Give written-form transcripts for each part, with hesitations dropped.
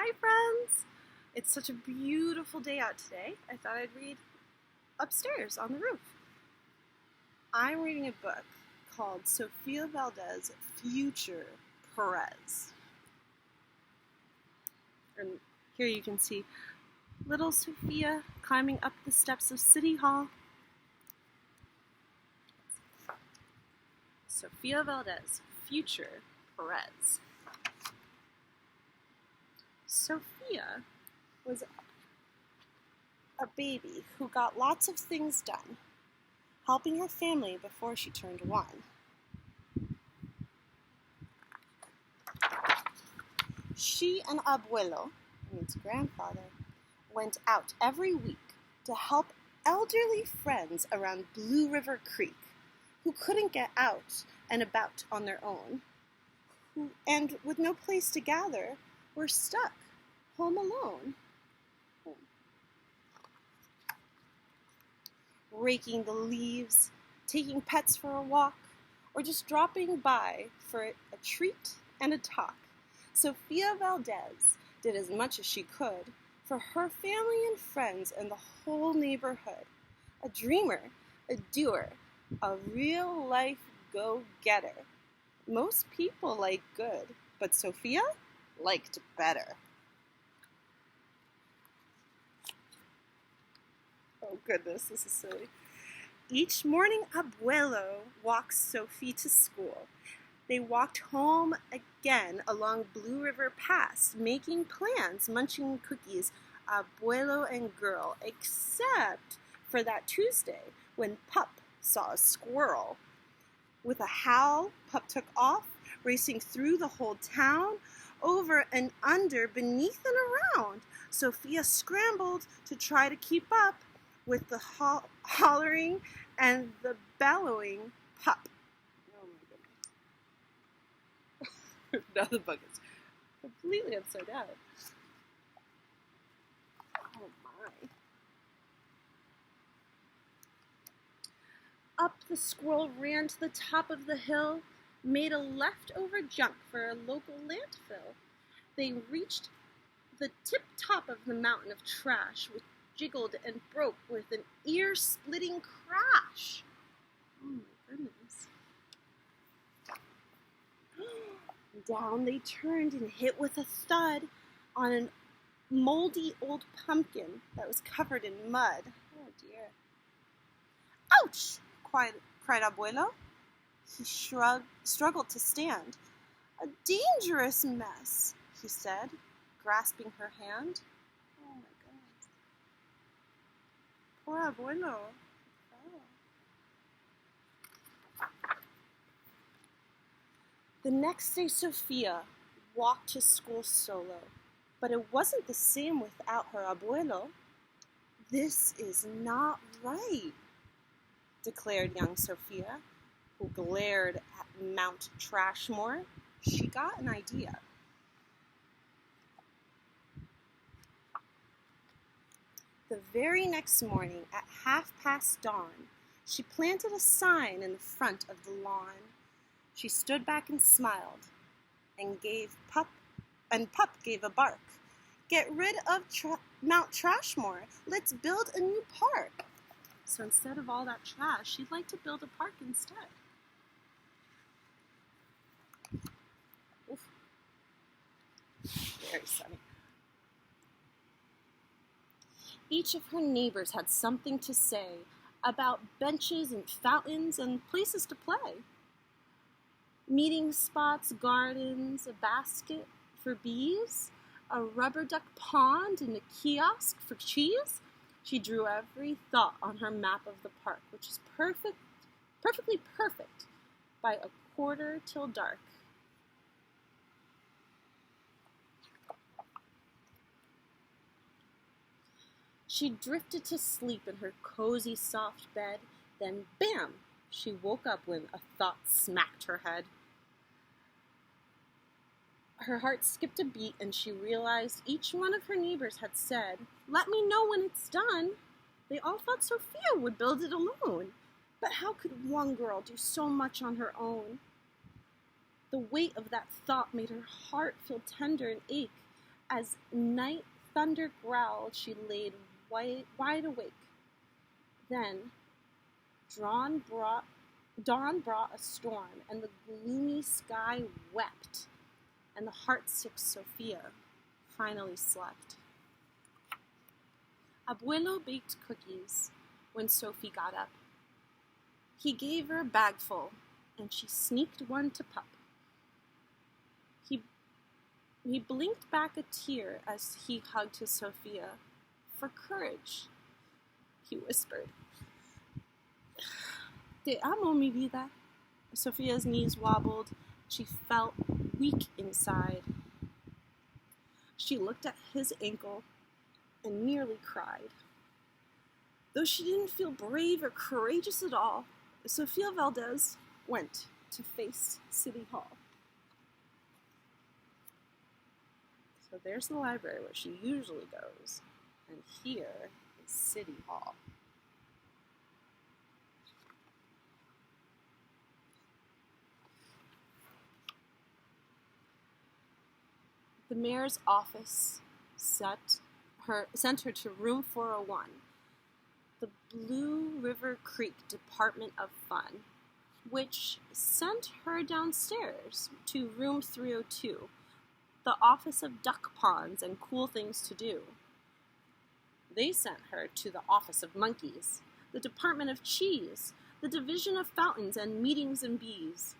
Hi friends! It's such a beautiful day out today. I thought I'd read upstairs on the roof. I'm reading a book called Sofia Valdez, Future Prez. And here you can see little Sofia climbing up the steps of City Hall. Sofia Valdez, Future Prez. Sofia was a baby who got lots of things done, helping her family before she turned 1. She and Abuelo, means grandfather, went out every week to help elderly friends around Blue River Creek who couldn't get out and about on their own, and with no place to gather, were stuck home alone. Raking the leaves, taking pets for a walk, or just dropping by for a treat and a talk, Sofia Valdez did as much as she could for her family and friends and the whole neighborhood. A dreamer, a doer, a real-life go-getter. Most people like good, but Sofia liked better. Oh goodness, this is silly. Each morning, Abuelo walked Sophie to school. They walked home again along Blue River Pass, making plans, munching cookies, Abuelo and girl, except for that Tuesday when Pup saw a squirrel. With a howl, Pup took off, racing through the whole town, over and under, beneath and around. Sofia scrambled to try to keep up with the hollering and the bellowing Pup. Oh my goodness. Now the book is completely upside down. Oh my. Up the squirrel ran to the top of the hill, made a leftover jump for a local landfill. They reached the tip-top of the mountain of trash, which jiggled and broke with an ear-splitting crash. Oh my goodness. Down they turned and hit with a thud on a moldy old pumpkin that was covered in mud. Oh dear. Ouch! cried Abuelo. He struggled to stand. A dangerous mess, he said, grasping her hand. Oh my goodness. Poor Abuelo. Oh. The next day, Sofia walked to school solo, but it wasn't the same without her Abuelo. This is not right, declared young Sofia, who glared at Mount Trashmore. She got an idea. The very next morning, at 5:30 dawn, she planted a sign in the front of the lawn. She stood back and smiled, and Pup gave a bark. Get rid of Mount Trashmore. Let's build a new park. So instead of all that trash, she'd like to build a park instead. Oof. Very sunny. Each of her neighbors had something to say about benches and fountains and places to play. Meeting spots, gardens, a basket for bees, a rubber duck pond, and a kiosk for cheese. She drew every thought on her map of the park, which is perfectly perfect by a quarter till dark. She drifted to sleep in her cozy, soft bed. Then, bam, she woke up when a thought smacked her head. Her heart skipped a beat, and she realized each one of her neighbors had said, "Let me know when it's done." They all thought Sofia would build it alone. But how could one girl do so much on her own? The weight of that thought made her heart feel tender and ache. As night thunder growled, she laid wide awake. Then dawn brought a storm, and the gloomy sky wept, and the heartsick Sofia finally slept. Abuelo baked cookies when Sophie got up. He gave her a bagful, and she sneaked one to Pup. He blinked back a tear as he hugged his Sophia. For courage, he whispered. Te amo, mi vida. Sophia's knees wobbled. She felt weak inside. She looked at his ankle and nearly cried. Though she didn't feel brave or courageous at all, Sofia Valdez went to face City Hall. So there's the library where she usually goes, and here is City Hall. The mayor's office sent her to room 401, the Blue River Creek Department of Fun, which sent her downstairs to room 302, the office of duck ponds and cool things to do. They sent her to the office of monkeys, the department of cheese, the division of fountains and meetings and bees,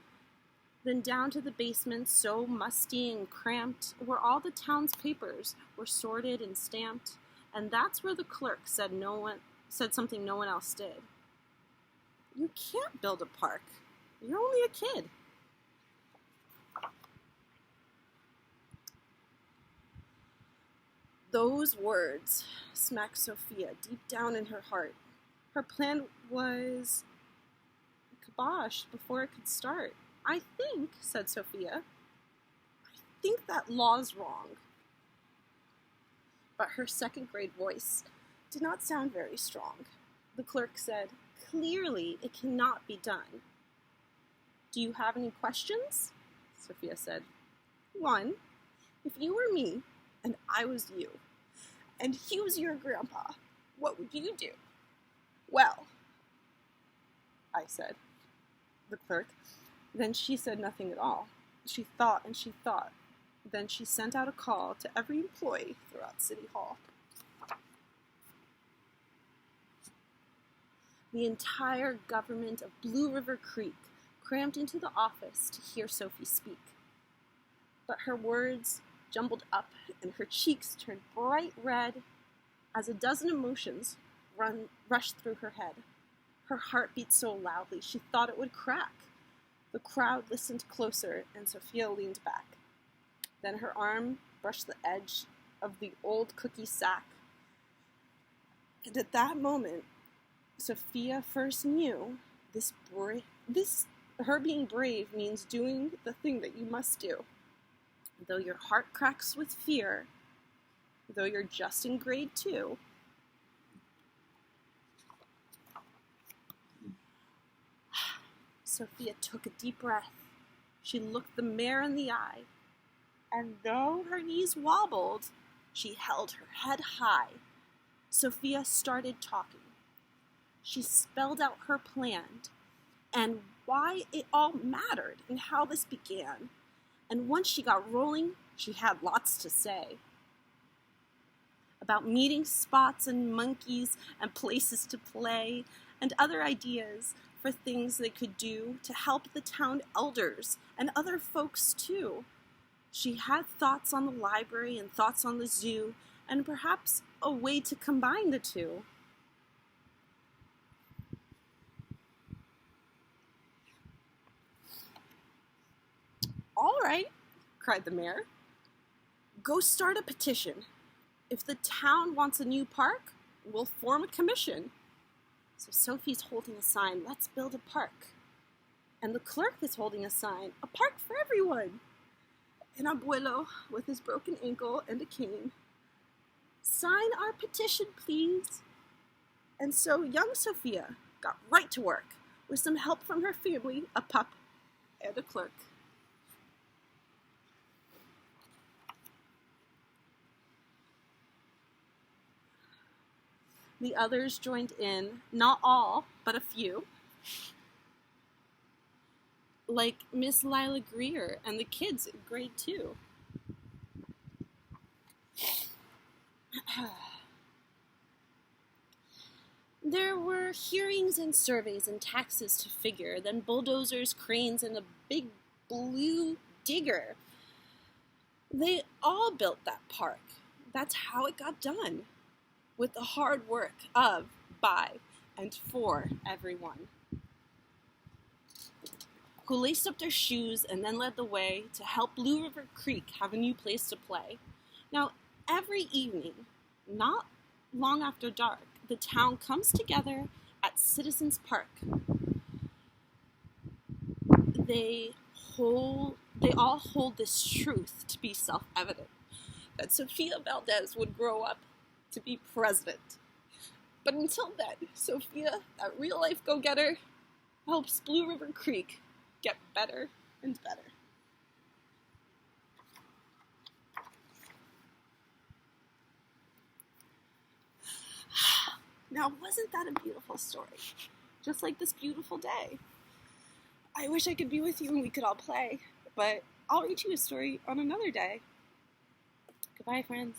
then down to the basement so musty and cramped, where all the town's papers were sorted and stamped, and that's where the clerk said something no one else did. You can't build a park. You're only a kid. Those words smacked Sofia deep down in her heart. Her plan was kiboshed before it could start. I think, said Sofia, that law's wrong. But her second grade voice did not sound very strong. The clerk said, clearly it cannot be done. Do you have any questions? Sofia said. One, if you were me and I was you, and he was your grandpa, what would you do? Well, I said. The clerk. Then she said nothing at all. She thought and she thought. Then she sent out a call to every employee throughout City Hall. The entire government of Blue River Creek crammed into the office to hear Sophie speak. But her words jumbled up and her cheeks turned bright red as a dozen emotions rushed through her head. Her heart beat so loudly she thought it would crack. The crowd listened closer and Sofia leaned back. Then her arm brushed the edge of the old cookie sack. And at that moment, Sofia first knew her being brave means doing the thing that you must do. Though your heart cracks with fear, though you're just in grade 2, Sofia took a deep breath. She looked the mayor in the eye, and though her knees wobbled, she held her head high. Sofia started talking. She spelled out her plan and why it all mattered and how this began. And once she got rolling, she had lots to say. About meeting spots and monkeys and places to play and other ideas for things they could do to help the town elders and other folks too. She had thoughts on the library and thoughts on the zoo and perhaps a way to combine the two. All right, cried the mayor. Go start a petition. If the town wants a new park, we'll form a commission. So Sophie's holding a sign, let's build a park. And the clerk is holding a sign, a park for everyone. And Abuelo, with his broken ankle and a cane, sign our petition, please. And so young Sofia got right to work with some help from her family, a pup, and a clerk. The others joined in, not all, but a few. Like Miss Lila Greer and the kids in grade 2. There were hearings and surveys and taxes to figure, then bulldozers, cranes, and a big blue digger. They all built that park. That's how it got done, with the hard work of, by, and for everyone, who laced up their shoes and then led the way to help Blue River Creek have a new place to play. Now, every evening, not long after dark, the town comes together at Citizens Park. They all hold this truth to be self-evident, that Sofia Valdez would grow up to be president. But until then, Sofia, that real-life go-getter, helps Blue River Creek get better and better. Now, wasn't that a beautiful story? Just like this beautiful day. I wish I could be with you and we could all play, but I'll read you a story on another day. Goodbye, friends.